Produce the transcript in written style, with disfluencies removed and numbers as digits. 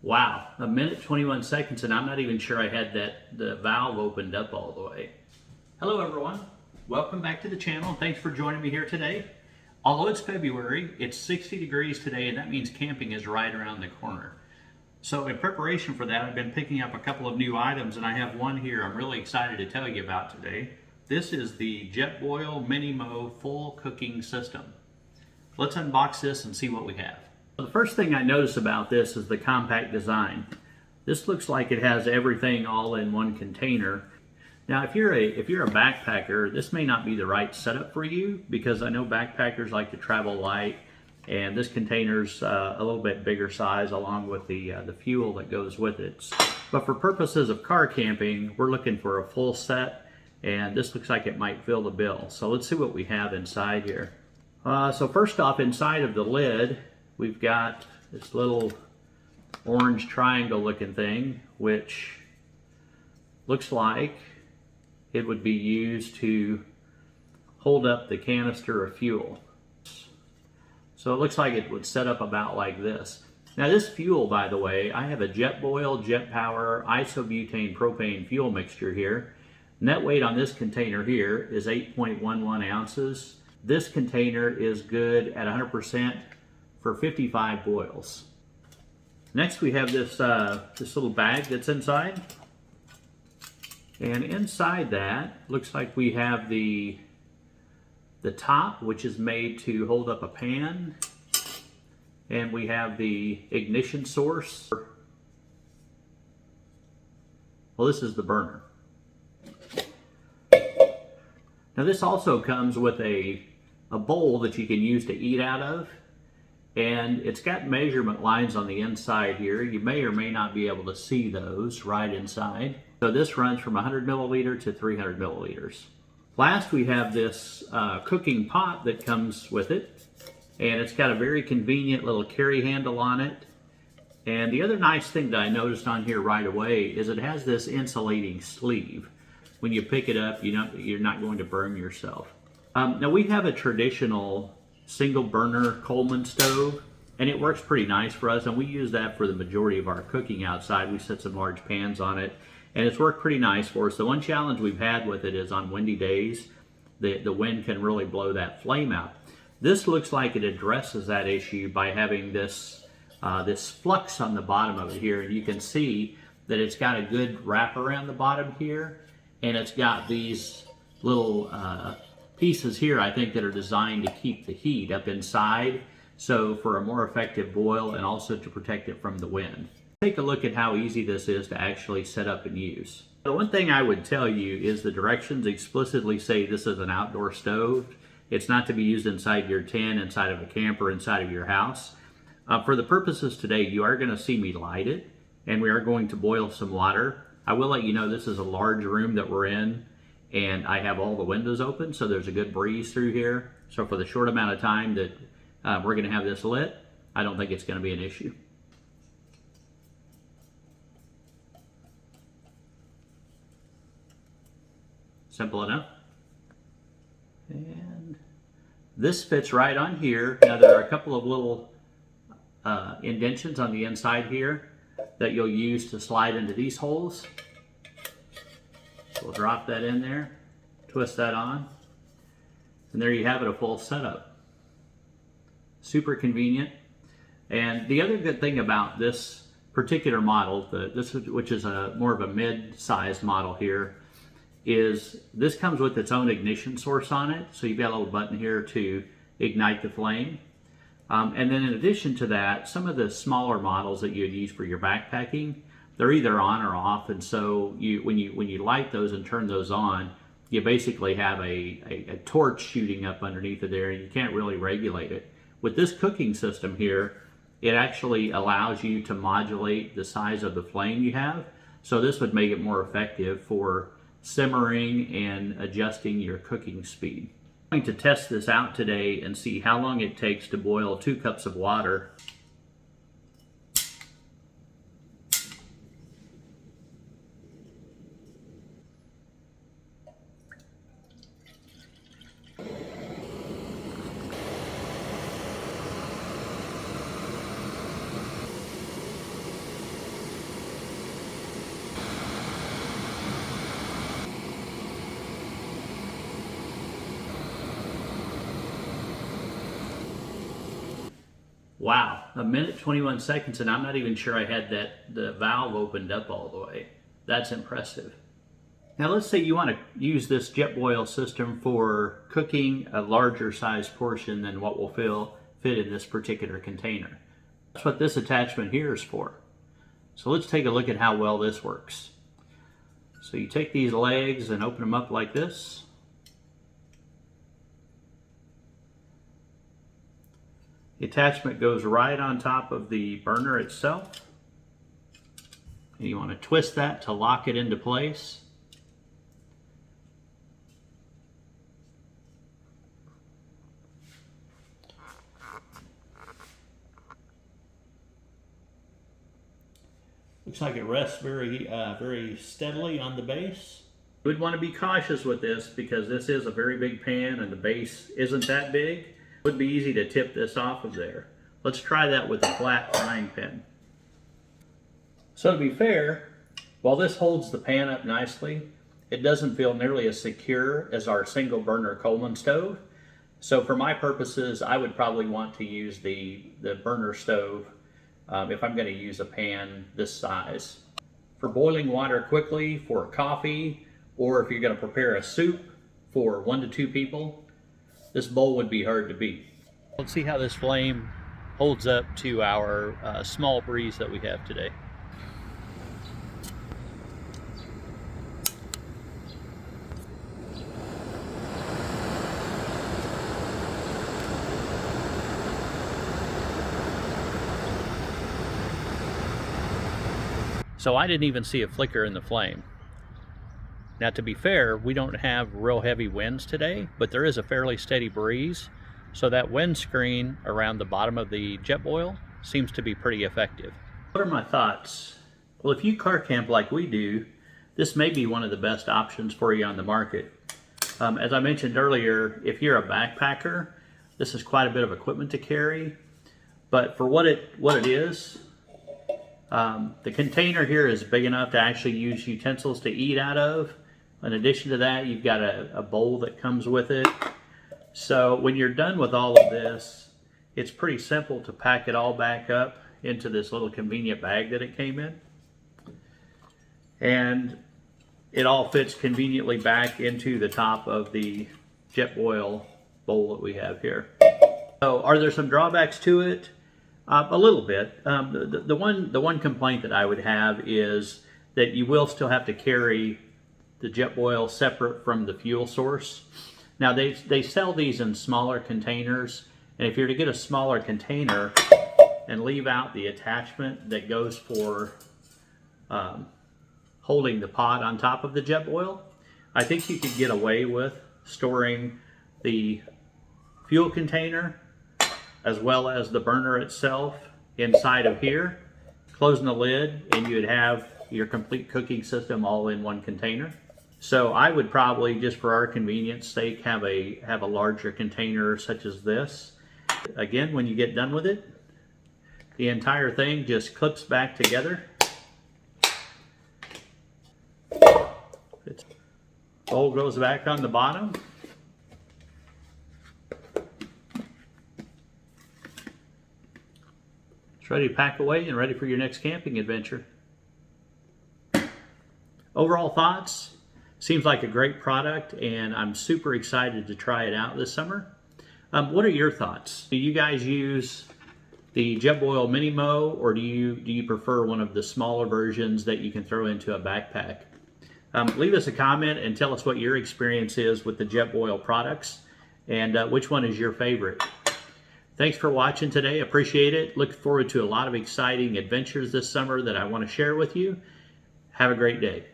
Wow, a minute 21 seconds, and I'm not even sure I had the valve opened up all the way. Hello everyone, welcome back to the channel. Thanks for joining me here today. Although it's February, it's 60 degrees today, and that means camping is right around the corner. So in preparation for that, I've been picking up a couple of new items, and I have one here I'm really excited to tell you about today. This is the Jetboil Mini-Mo Full Cooking System. Let's unbox this and see what we have. The first thing I notice about this is the compact design. This looks like it has everything all in one container. Now, if you're a backpacker, this may not be the right setup for you, because I know backpackers like to travel light, and this container's a little bit bigger size along with the fuel that goes with it. But for purposes of car camping, we're looking for a full set, and this looks like it might fill the bill. So let's see what we have inside here. So first off, inside of the lid, we've got this little orange triangle looking thing, which looks like it would be used to hold up the canister of fuel. So it looks like it would set up about like this. Now this fuel, by the way, I have a Jetboil, Jet Power, isobutane propane fuel mixture here. Net weight on this container here is 8.11 ounces. This container is good at 100% for 55 boils. Next we have this little bag that's inside. And inside that, looks like we have the top, which is made to hold up a pan. And we have the ignition source. Well, this is the burner. Now this also comes with a bowl that you can use to eat out of. And it's got measurement lines on the inside here. You may or may not be able to see those right inside. So this runs from 100 milliliter to 300 milliliters. Last, we have this cooking pot that comes with it. And it's got a very convenient little carry handle on it. And the other nice thing that I noticed on here right away is it has this insulating sleeve. When you pick it up, you're not going to burn yourself. Now we have a traditional single burner Coleman stove, and it works pretty nice for us, and we use that for the majority of our cooking outside. We set some large pans on it, and it's worked pretty nice for us. The one challenge we've had with it is on windy days, the wind can really blow that flame out. This looks like it addresses that issue by having this flux on the bottom of it here, and you can see that it's got a good wrap around the bottom here, and it's got these little pieces here, I think, that are designed to keep the heat up inside, so for a more effective boil and also to protect it from the wind. Take a look at how easy this is to actually set up and use. The one thing I would tell you is the directions explicitly say this is an outdoor stove. It's not to be used inside your tent, inside of a camper, inside of your house. For the purposes today, you are going to see me light it, and we are going to boil some water. I will let you know this is a large room that we're in, and I have all the windows open, so there's a good breeze through here. So for the short amount of time that we're going to have this lit, I don't think it's going to be an issue. Simple enough. And this fits right on here. Now there are a couple of little indentions on the inside here that you'll use to slide into these holes. We'll drop that in there, twist that on, and there you have it, a full setup. Super convenient. And the other good thing about this particular model, which is more of a mid-sized model here, is this comes with its own ignition source on it. So you've got a little button here to ignite the flame. And then in addition to that, some of the smaller models that you'd use for your backpacking, they're either on or off, and so when you light those and turn those on, you basically have a torch shooting up underneath of there, and you can't really regulate it. With this cooking system here, it actually allows you to modulate the size of the flame you have, so this would make it more effective for simmering and adjusting your cooking speed. I'm going to test this out today and see how long it takes to boil 2 cups of water. Wow, 1 minute 21 seconds, and I'm not even sure I had the valve opened up all the way. That's impressive. Now let's say you want to use this Jetboil system for cooking a larger size portion than what will fit in this particular container. That's what this attachment here is for. So let's take a look at how well this works. So you take these legs and open them up like this. The attachment goes right on top of the burner itself. And you want to twist that to lock it into place. Looks like it rests very steadily on the base. You would want to be cautious with this because this is a very big pan and the base isn't that big. It would be easy to tip this off of there. Let's try that with a flat frying pan. So to be fair, while this holds the pan up nicely, it doesn't feel nearly as secure as our single burner Coleman stove. So for my purposes, I would probably want to use the burner stove if I'm going to use a pan this size. For boiling water quickly, for coffee, or if you're going to prepare a soup for 1 to 2 people, this bowl would be hard to beat. Let's see how this flame holds up to our small breeze that we have today. So I didn't even see a flicker in the flame. Now to be fair, we don't have real heavy winds today, but there is a fairly steady breeze. So that wind screen around the bottom of the Jetboil seems to be pretty effective. What are my thoughts? Well, if you car camp like we do, this may be one of the best options for you on the market. As I mentioned earlier, if you're a backpacker, this is quite a bit of equipment to carry. But for what it is, the container here is big enough to actually use utensils to eat out of. In addition to that, you've got a bowl that comes with it. So when you're done with all of this, it's pretty simple to pack it all back up into this little convenient bag that it came in. And it all fits conveniently back into the top of the Jetboil bowl that we have here. So are there some drawbacks to it? A little bit. The one complaint that I would have is that you will still have to carry the Jetboil separate from the fuel source. Now they sell these in smaller containers, and if you're to get a smaller container and leave out the attachment that goes for holding the pot on top of the Jetboil, I think you could get away with storing the fuel container as well as the burner itself inside of here, closing the lid, and you'd have your complete cooking system all in one container. So I would probably, just for our convenience sake, have a larger container such as this. Again, when you get done with it, the entire thing just clips back together. Its bowl goes back on the bottom. It's ready to pack away and ready for your next camping adventure. Overall thoughts? Seems like a great product, and I'm super excited to try it out this summer. What are your thoughts? Do you guys use the Jetboil Mini Mo, or do you prefer one of the smaller versions that you can throw into a backpack? Leave us a comment and tell us what your experience is with the Jetboil products, and which one is your favorite. Thanks for watching today. Appreciate it. Look forward to a lot of exciting adventures this summer that I want to share with you. Have a great day.